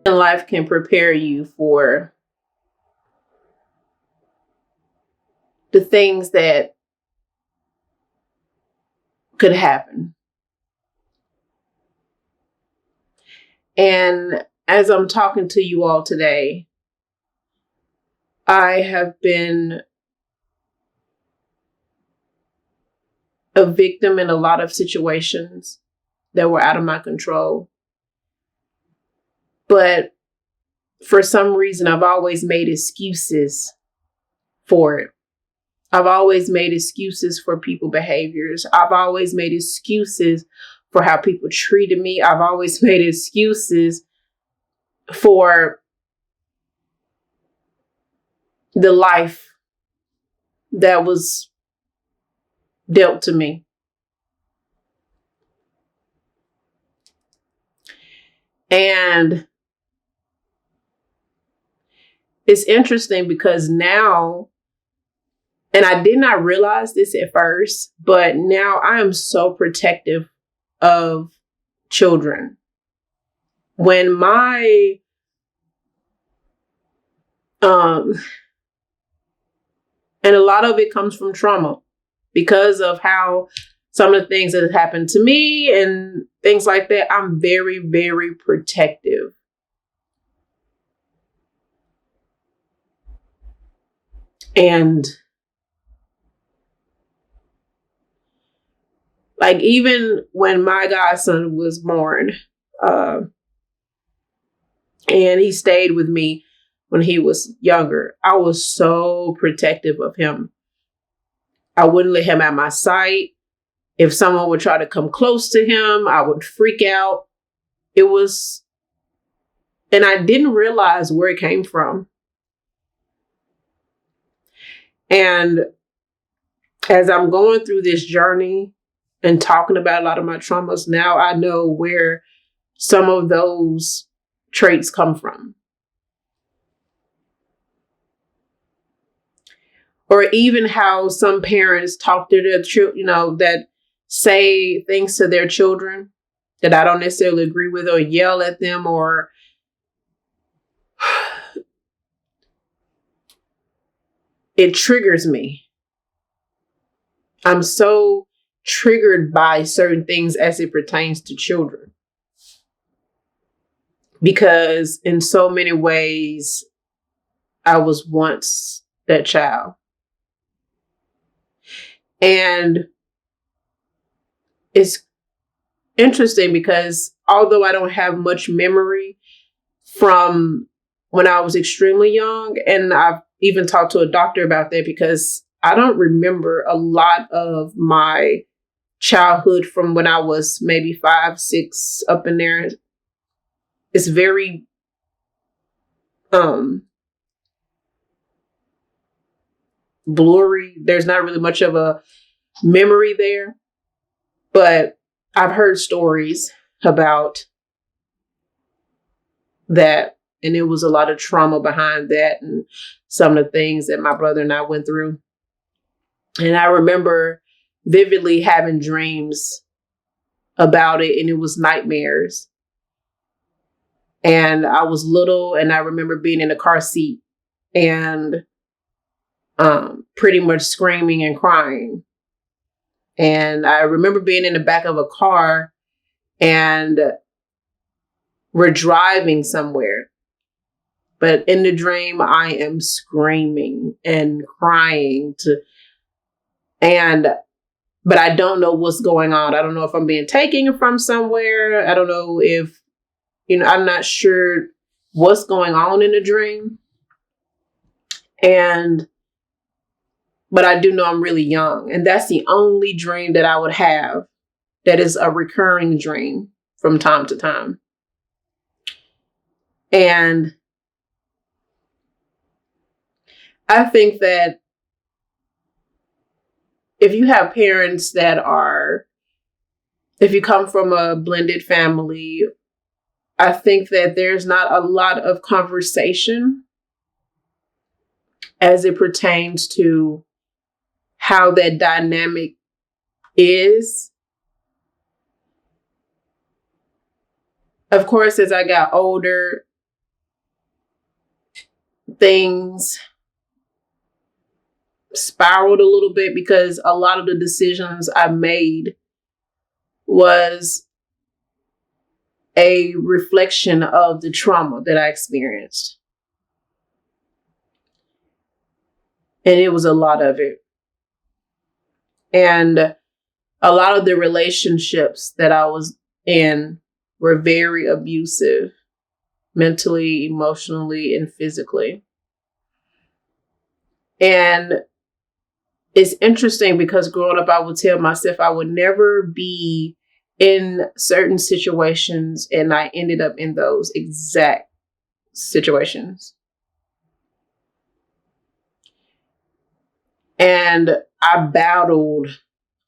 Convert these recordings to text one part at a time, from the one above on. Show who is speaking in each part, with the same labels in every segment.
Speaker 1: in life can prepare you for the things that could happen. And as I'm talking to you all today, I have been a victim in a lot of situations that were out of my control. But for some reason, I've always made excuses for it. I've always made excuses for people behaviors. I've always made excuses for how people treated me. I've always made excuses for the life that was dealt to me. And it's interesting because now, and I did not realize this at first, but now I am so protective of children. When my and a lot of it comes from trauma because of how some of the things that have happened to me and things like that. I'm very, very protective. And like, even when my godson was born, and he stayed with me when he was younger, I was so protective of him. I wouldn't let him out my sight. If someone would try to come close to him, I would freak out. It was, and I didn't realize where it came from. And as I'm going through this journey and talking about a lot of my traumas, now I know where some of those traits come from. Or even how some parents talk to their children, that say things to their children that I don't necessarily agree with, or yell at them, or it triggers me. I'm so triggered by certain things as it pertains to children. Because in so many ways, I was once that child. And it's interesting because although I don't have much memory from when I was extremely young, and I've even talked to a doctor about that because I don't remember a lot of my childhood from when I was maybe 5, 6 up in there. It's very blurry. There's not really much of a memory there, but I've heard stories about that, and there was a lot of trauma behind that and some of the things that my brother and I went through. And I remember vividly having dreams about it, and it was nightmares. And I was little, and I remember being in a car seat and pretty much screaming and crying. And I remember being in the back of a car, and we're driving somewhere. But in the dream, I am screaming and crying but I don't know what's going on. I don't know if I'm being taken from somewhere. I don't know if, I'm not sure what's going on in the dream. But I do know I'm really young. And that's the only dream that I would have that is a recurring dream from time to time. And I think that if you have parents if you come from a blended family, I think that there's not a lot of conversation as it pertains to how that dynamic is. Of course, as I got older, things spiraled a little bit because a lot of the decisions I made was a reflection of the trauma that I experienced. And it was a lot of it. And a lot of the relationships that I was in were very abusive, mentally, emotionally, and physically. And it's interesting because growing up, I would tell myself I would never be in certain situations, and I ended up in those exact situations. And I battled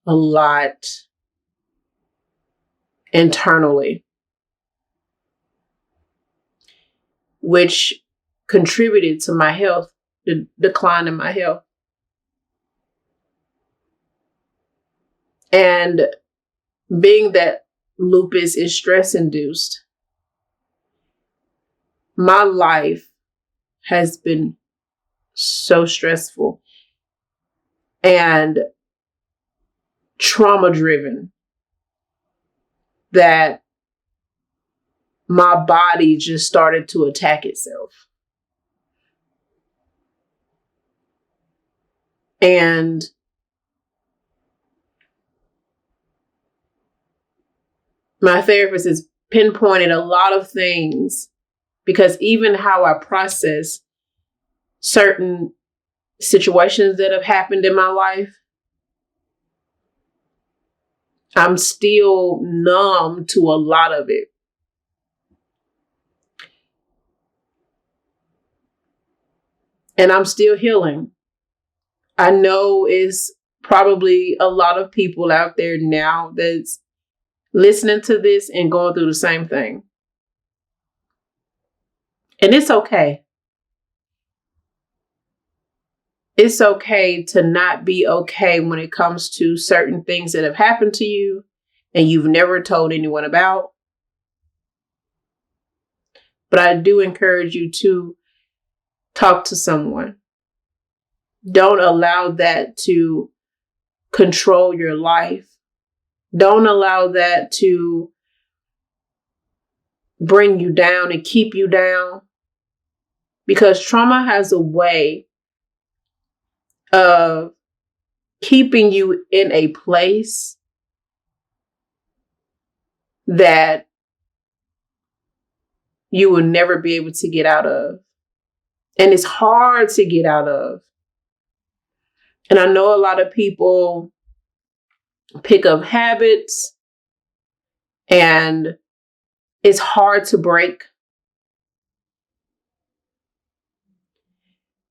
Speaker 1: a lot internally, which contributed to my health, the decline in my health. And being that lupus is stress induced, my life has been so stressful and trauma driven that my body just started to attack itself. And my therapist has pinpointed a lot of things because even how I process certain situations that have happened in my life, I'm still numb to a lot of it. And I'm still healing. I know it's probably a lot of people out there now that's listening to this and going through the same thing. And it's okay. It's okay to not be okay when it comes to certain things that have happened to you and you've never told anyone about. But I do encourage you to talk to someone. Don't allow that to control your life. Don't allow that to bring you down and keep you down. Because trauma has a way of keeping you in a place that you will never be able to get out of. And it's hard to get out of. And I know a lot of people pick up habits and it's hard to break.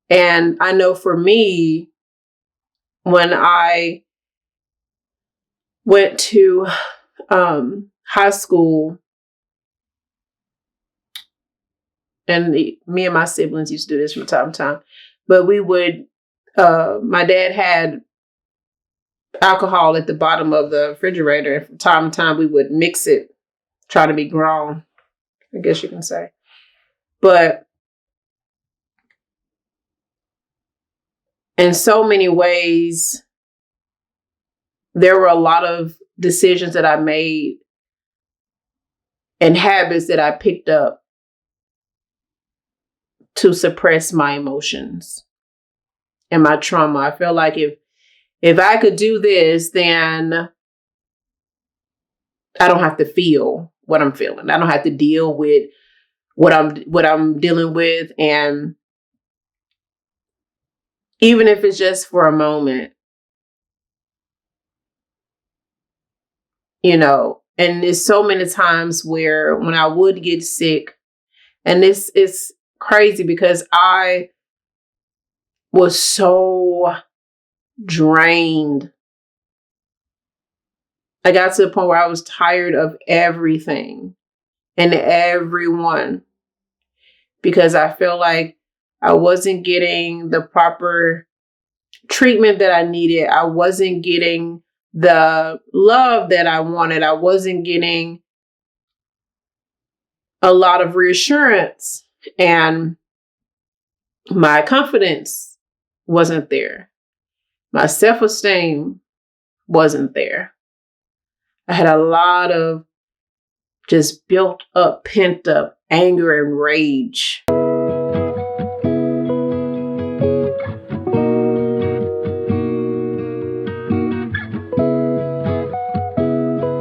Speaker 1: And I know for me, when I went to high school, and me and my siblings used to do this from time to time, but we would, my dad had alcohol at the bottom of the refrigerator, and from time to time we would mix it, try to be grown, I guess you can say. But in so many ways, there were a lot of decisions that I made and habits that I picked up to suppress my emotions and my trauma. I felt like if I could do this, then I don't have to feel what I'm feeling. I don't have to deal with what I'm dealing with. And even if it's just for a moment, you know, and there's so many times where when I would get sick, and this is crazy because I was so drained. I got to the point where I was tired of everything and everyone because I felt like I wasn't getting the proper treatment that I needed. I wasn't getting the love that I wanted. I wasn't getting a lot of reassurance. And My confidence wasn't there. My self-esteem wasn't there. I had a lot of just built up, pent up anger and rage.